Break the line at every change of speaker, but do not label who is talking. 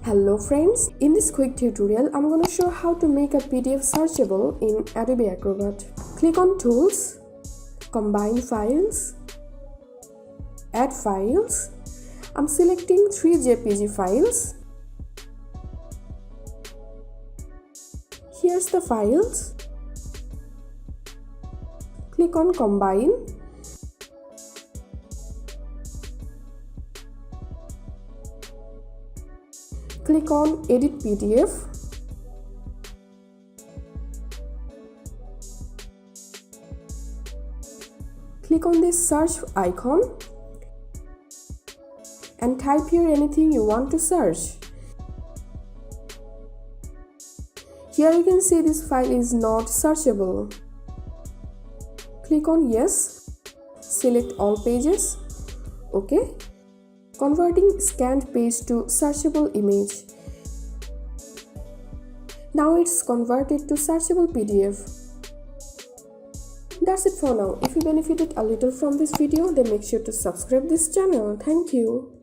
Hello friends, in this quick tutorial I'm going to show how to make a PDF searchable in Adobe Acrobat. Click on Tools, Combine Files, Add Files. I'm selecting 3 JPG files. Here's the files. Click on Combine. Click on Edit PDF. Click on this search icon and type here anything you want to search. Here you can see this file is not searchable. Click on Yes. Select all pages. OK. Converting scanned page to searchable image. Now it's converted to searchable PDF. That's it for now. If you benefited a little from this video, then make sure to subscribe this channel. Thank you.